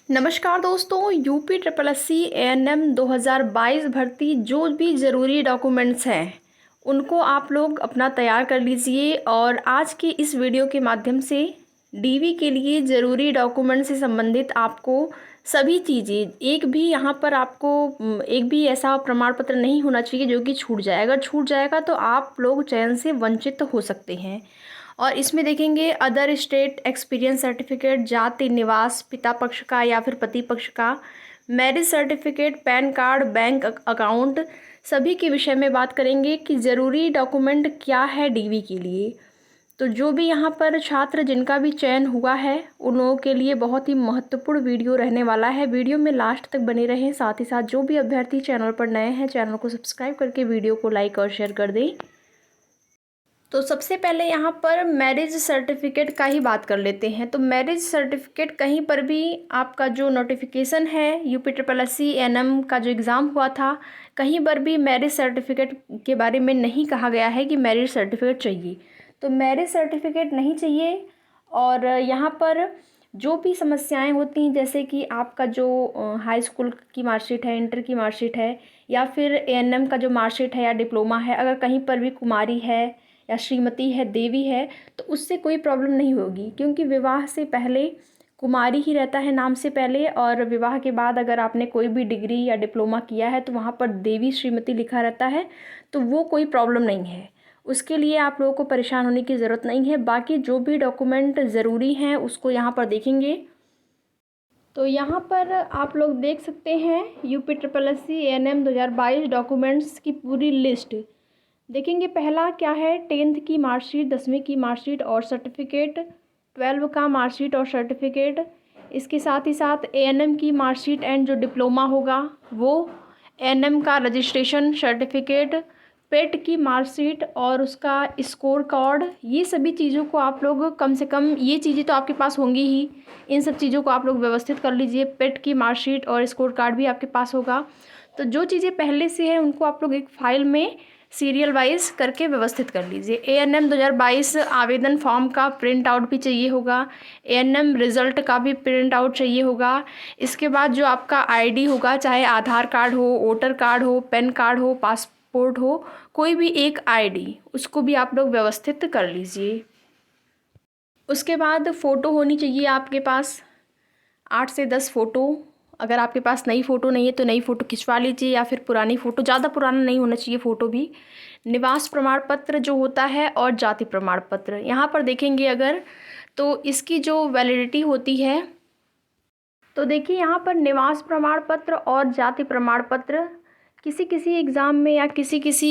नमस्कार दोस्तों, UP triple S C ANM 2022 भर्ती जो भी ज़रूरी डॉक्यूमेंट्स हैं उनको आप लोग अपना तैयार कर लीजिए। और आज की इस वीडियो के माध्यम से डीवी के लिए ज़रूरी डॉक्यूमेंट से संबंधित आपको सभी चीज़ें, एक भी यहाँ पर आपको एक भी ऐसा प्रमाण पत्र नहीं होना चाहिए जो कि छूट जाए। अगर छूट जाएगा तो आप लोग चयन से वंचित हो सकते हैं। और इसमें देखेंगे अदर स्टेट एक्सपीरियंस सर्टिफिकेट, जाति निवास पिता पक्ष का या फिर पति पक्ष का, marriage certificate, pan card, bank account, सभी के विषय में बात करेंगे कि ज़रूरी डॉक्यूमेंट क्या है डीवी के लिए। तो जो भी यहाँ पर छात्र जिनका भी चयन हुआ है उन लोगों के लिए बहुत ही महत्वपूर्ण वीडियो रहने वाला है। वीडियो में लास्ट तक बने रहें। साथ ही साथ जो भी अभ्यर्थी चैनल पर नए हैं चैनल को सब्सक्राइब करके वीडियो को लाइक और शेयर कर दें। तो सबसे पहले यहाँ पर मैरिज सर्टिफिकेट का ही बात कर लेते हैं। तो मैरिज सर्टिफिकेट कहीं पर भी आपका जो नोटिफिकेशन है UP triple S C ANM का जो एग्ज़ाम हुआ था, कहीं पर भी मैरिज सर्टिफिकेट के बारे में नहीं कहा गया है कि मैरिज सर्टिफिकेट चाहिए। तो मैरिज सर्टिफिकेट नहीं चाहिए। और यहाँ पर जो भी समस्याएं होती हैं, जैसे कि आपका जो हाई स्कूल की मार्कशीट है, इंटर की मार्कशीट है, या फिर एएनएम का जो मार्कशीट है या डिप्लोमा है, अगर कहीं पर भी कुमारी है या श्रीमती है, देवी है, तो उससे कोई प्रॉब्लम नहीं होगी, क्योंकि विवाह से पहले कुमारी ही रहता है नाम से पहले, और विवाह के बाद अगर आपने कोई भी डिग्री या डिप्लोमा किया है तो वहाँ पर देवी श्रीमती लिखा रहता है, तो वो कोई प्रॉब्लम नहीं है। उसके लिए आप लोगों को परेशान होने की ज़रूरत नहीं है। बाकी जो भी डॉक्यूमेंट ज़रूरी हैं उसको यहाँ पर देखेंगे। तो यहाँ पर आप लोग देख सकते हैं UP triple S C ANM 2022 documents की पूरी लिस्ट देखेंगे। पहला क्या है, 10th की मार्कशीट, 10वीं की मार्कशीट और सर्टिफिकेट, 12 का मार्कशीट और सर्टिफिकेट। इसके साथ ही साथ एएनएम की मार्कशीट एंड जो डिप्लोमा होगा वो, एएनएम का रजिस्ट्रेशन सर्टिफिकेट, पेट की मार्कशीट और उसका स्कोर कार्ड। ये सभी चीज़ों को आप लोग कम से कम, ये चीज़ें तो आपके पास होंगी ही, इन सब चीज़ों को आप लोग व्यवस्थित कर लीजिए। पेट की मार्कशीट और स्कोर कार्ड भी आपके पास होगा। तो जो चीज़ें पहले से हैं उनको आप लोग एक फाइल में सीरियल वाइज करके व्यवस्थित कर लीजिए। एएनएम 2022 आवेदन फॉर्म का प्रिंट आउट भी चाहिए होगा, एएनएम रिज़ल्ट का भी प्रिंट आउट चाहिए होगा। इसके बाद जो आपका आईडी होगा, चाहे आधार कार्ड हो, वोटर कार्ड हो, पैन कार्ड हो, पासपोर्ट हो, कोई भी एक आईडी, उसको भी आप लोग व्यवस्थित कर लीजिए। उसके बाद फ़ोटो होनी चाहिए आपके पास, 8 से 10 फ़ोटो। अगर आपके पास नई फ़ोटो नहीं है तो नई फ़ोटो खिंचवा लीजिए, या फिर पुरानी फ़ोटो, ज़्यादा पुराना नहीं होना चाहिए फ़ोटो भी। निवास प्रमाण पत्र जो होता है और जाति प्रमाण पत्र, यहाँ पर देखेंगे अगर, तो इसकी जो वैलिडिटी होती है, तो देखिए यहाँ पर निवास प्रमाण पत्र और जाति प्रमाण पत्र किसी किसी एग्ज़ाम में या किसी किसी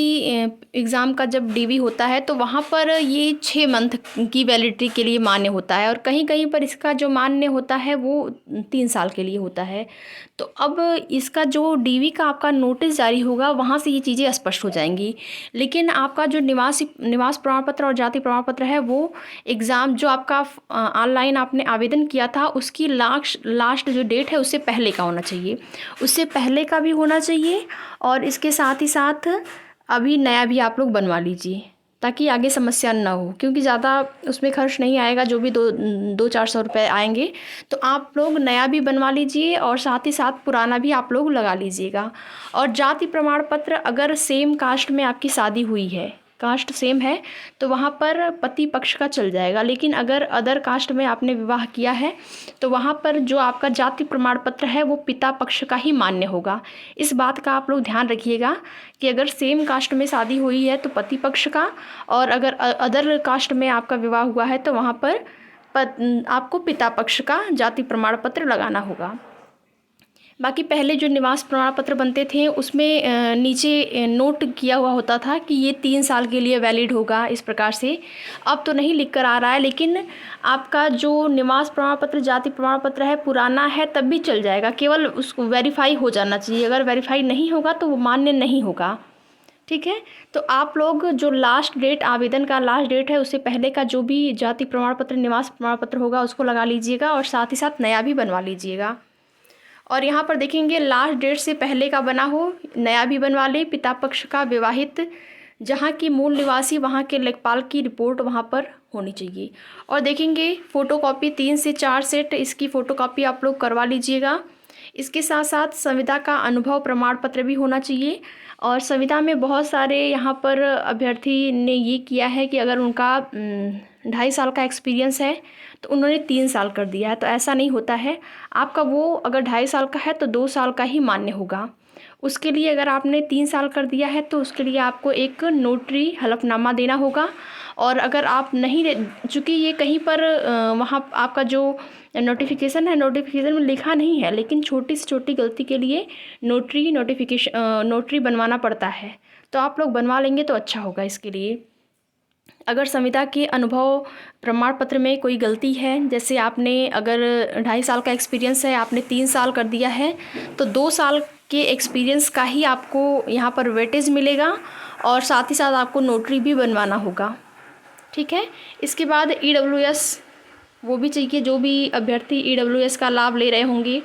एग्ज़ाम का जब डीवी होता है तो वहाँ पर ये 6 मंथ की वैलिडिटी के लिए मान्य होता है, और कहीं कहीं पर इसका जो मान्य होता है वो 3 साल के लिए होता है। तो अब इसका जो डीवी का आपका नोटिस जारी होगा वहाँ से ये चीज़ें स्पष्ट हो जाएंगी। लेकिन आपका जो निवास प्रमाण पत्र और जाति प्रमाण पत्र है वो एग्ज़ाम जो आपका ऑनलाइन आपने आवेदन किया था उसकी लास्ट जो डेट है उससे पहले का होना चाहिए, उससे पहले का भी होना चाहिए। और इसके साथ ही साथ अभी नया भी आप लोग बनवा लीजिए, ताकि आगे समस्या ना हो, क्योंकि ज़्यादा उसमें खर्च नहीं आएगा, जो भी 200-400 रुपये आएंगे। तो आप लोग नया भी बनवा लीजिए और साथ ही साथ पुराना भी आप लोग लगा लीजिएगा। और जाति प्रमाण पत्र, अगर सेम कास्ट में आपकी शादी हुई है, कास्ट सेम है, तो वहाँ पर पति पक्ष का चल जाएगा। लेकिन अगर अदर कास्ट में आपने विवाह किया है तो वहाँ पर जो आपका जाति प्रमाण पत्र है वो पिता पक्ष का ही मान्य होगा। इस बात का आप लोग ध्यान रखिएगा कि अगर सेम कास्ट में शादी हुई है तो पति पक्ष का, और अगर अदर कास्ट में आपका विवाह हुआ है तो वहाँ पर आपको पिता पक्ष का जाति प्रमाण पत्र लगाना होगा। बाकी पहले जो निवास प्रमाण पत्र बनते थे उसमें नीचे नोट किया हुआ होता था कि ये 3 साल के लिए वैलिड होगा, इस प्रकार से। अब तो नहीं लिख कर आ रहा है, लेकिन आपका जो निवास प्रमाण पत्र, जाति प्रमाण पत्र है, पुराना है तब भी चल जाएगा, केवल उसको वेरीफाई हो जाना चाहिए। अगर वेरीफाई नहीं होगा तो वो मान्य नहीं होगा, ठीक है। तो आप लोग जो लास्ट डेट, आवेदन का लास्ट डेट है, उससे पहले का जो भी जाति प्रमाण पत्र, निवास प्रमाण पत्र होगा उसको लगा लीजिएगा, और साथ ही साथ नया भी बनवा लीजिएगा। और यहाँ पर देखेंगे लास्ट डेट से पहले का बना हो, नया भी बनवा ले। पिता पक्ष का विवाहित, जहाँ की मूल निवासी वहाँ के लेखपाल की रिपोर्ट वहाँ पर होनी चाहिए। और देखेंगे फ़ोटोकॉपी 3 से 4 सेट इसकी फ़ोटोकॉपी आप लोग करवा लीजिएगा। इसके साथ साथ संविदा का अनुभव प्रमाण पत्र भी होना चाहिए। और संविदा में बहुत सारे यहाँ पर अभ्यर्थी ने ये किया है कि अगर उनका 2.5 साल का एक्सपीरियंस है तो उन्होंने 3 साल कर दिया है, तो ऐसा नहीं होता है। आपका वो अगर 2.5 साल का है तो 2 साल का ही मान्य होगा। उसके लिए अगर आपने 3 साल कर दिया है तो उसके लिए आपको एक नोटरी हलफनामा देना होगा। और अगर आप नहीं चूँकि ये कहीं पर वहाँ आपका जो नोटिफिकेशन है, नोटिफिकेशन में लिखा नहीं है, लेकिन छोटी से छोटी गलती के लिए नोटरी बनवाना पड़ता है, तो आप लोग बनवा लेंगे तो अच्छा होगा। इसके लिए अगर संविदा के अनुभव प्रमाण पत्र में कोई गलती है, जैसे आपने अगर 2.5 साल का एक्सपीरियंस है, आपने 3 साल कर दिया है, तो 2 साल के एक्सपीरियंस का ही आपको यहाँ पर वेटेज मिलेगा और साथ ही साथ आपको नोटरी भी बनवाना होगा। ठीक है। इसके बाद EWS वो भी चाहिए, जो भी अभ्यर्थी EWS का लाभ ले रहे होंगे।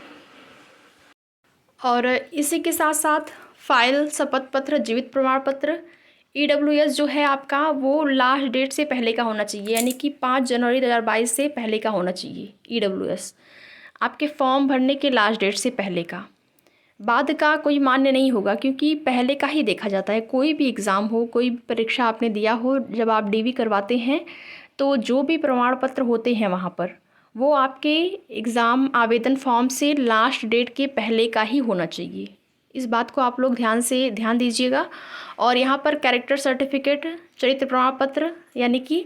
और इसी के साथ साथ फाइल, शपथ पत्र, जीवित प्रमाण पत्र। EWS जो है आपका वो लास्ट डेट से पहले का होना चाहिए, यानी कि 5 जनवरी 2022 से पहले का होना चाहिए। EWS आपके फॉर्म भरने के लास्ट डेट से पहले का, बाद का कोई मान्य नहीं होगा, क्योंकि पहले का ही देखा जाता है। कोई भी एग्ज़ाम हो, कोई परीक्षा आपने दिया हो, जब आप DV करवाते हैं तो जो भी प्रमाण पत्र होते हैं वहाँ पर, वो आपके एग्ज़ाम आवेदन फॉर्म से लास्ट डेट के पहले का ही होना चाहिए। इस बात को आप लोग ध्यान दीजिएगा। और यहाँ पर कैरेक्टर सर्टिफिकेट, चरित्र प्रमाण पत्र, यानी कि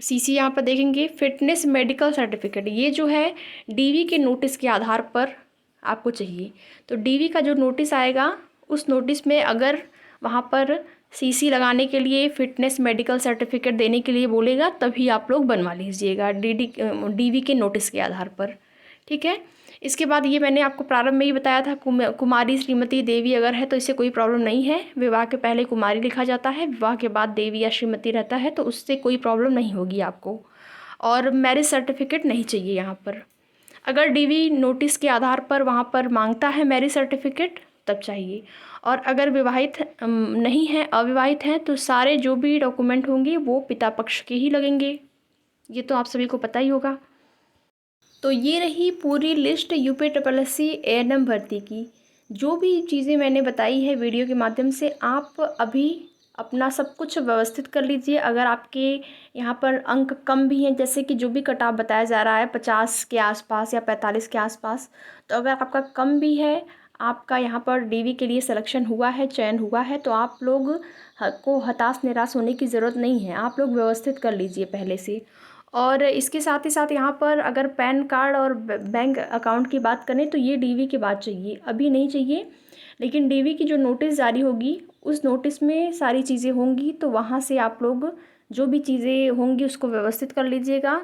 CC यहाँ पर देखेंगे, फिटनेस मेडिकल सर्टिफिकेट, ये जो है DV के नोटिस के आधार पर आपको चाहिए। तो DV का जो नोटिस आएगा, उस नोटिस में अगर वहाँ पर CC लगाने के लिए, फिटनेस मेडिकल सर्टिफिकेट देने के लिए बोलेगा, तभी आप लोग बनवा लीजिएगा DV के नोटिस के आधार पर। ठीक है। इसके बाद ये मैंने आपको प्रारंभ में ही बताया था, कुमारी, श्रीमती, देवी अगर है तो इससे कोई प्रॉब्लम नहीं है। विवाह के पहले कुमारी लिखा जाता है, विवाह के बाद देवी या श्रीमती रहता है, तो उससे कोई प्रॉब्लम नहीं होगी आपको। और मैरिज सर्टिफिकेट नहीं चाहिए यहाँ पर। अगर DV नोटिस के आधार पर वहाँ पर मांगता है मैरिज सर्टिफिकेट, तब चाहिए। और अगर विवाहित नहीं है, अविवाहित हैं, तो सारे जो भी डॉक्यूमेंट होंगे वो पिता पक्ष के ही लगेंगे। ये तो आप सभी को पता ही होगा। तो ये रही पूरी लिस्ट UPSSC ANM भर्ती की। जो भी चीज़ें मैंने बताई है वीडियो के माध्यम से, आप अभी अपना सब कुछ व्यवस्थित कर लीजिए। अगर आपके यहाँ पर अंक कम भी हैं, जैसे कि जो भी कट ऑफ बताया जा रहा है 50 के आसपास या 45 के आसपास, तो अगर आपका कम भी है, आपका यहाँ पर DV के लिए सिलेक्शन हुआ है, चयन हुआ है, तो आप लोग को हताश निराश होने की ज़रूरत नहीं है। आप लोग व्यवस्थित कर लीजिए पहले से। और इसके साथ ही साथ यहाँ पर अगर पैन कार्ड और बैंक अकाउंट की बात करें तो ये DV के बाद चाहिए, अभी नहीं चाहिए। लेकिन DV की जो नोटिस जारी होगी, उस नोटिस में सारी चीज़ें होंगी, तो वहाँ से आप लोग जो भी चीज़ें होंगी उसको व्यवस्थित कर लीजिएगा।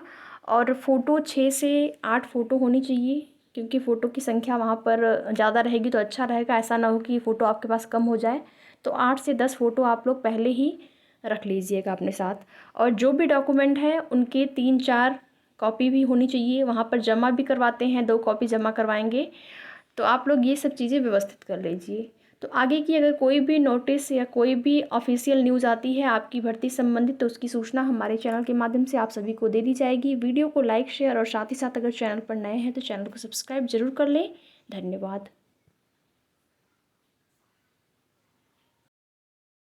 और फ़ोटो 6 से 8 फ़ोटो होनी चाहिए, क्योंकि फ़ोटो की संख्या वहाँ पर ज़्यादा रहेगी तो अच्छा रहेगा। ऐसा ना हो कि फ़ोटो आपके पास कम हो जाए। तो 8 से 10 फ़ोटो आप लोग पहले ही रख लीजिएगा अपने साथ। और जो भी डॉक्यूमेंट हैं उनके 3-4 कॉपी भी होनी चाहिए। वहाँ पर जमा भी करवाते हैं, 2 कॉपी जमा करवाएंगे। तो आप लोग ये सब चीज़ें व्यवस्थित कर लीजिए। तो आगे की अगर कोई भी नोटिस या कोई भी ऑफिशियल न्यूज़ आती है आपकी भर्ती संबंधित, तो उसकी सूचना हमारे चैनल के माध्यम से आप सभी को दे दी जाएगी। वीडियो को लाइक, शेयर और साथ ही साथ अगर चैनल पर नए हैं तो चैनल को सब्सक्राइब जरूर कर लें। धन्यवाद।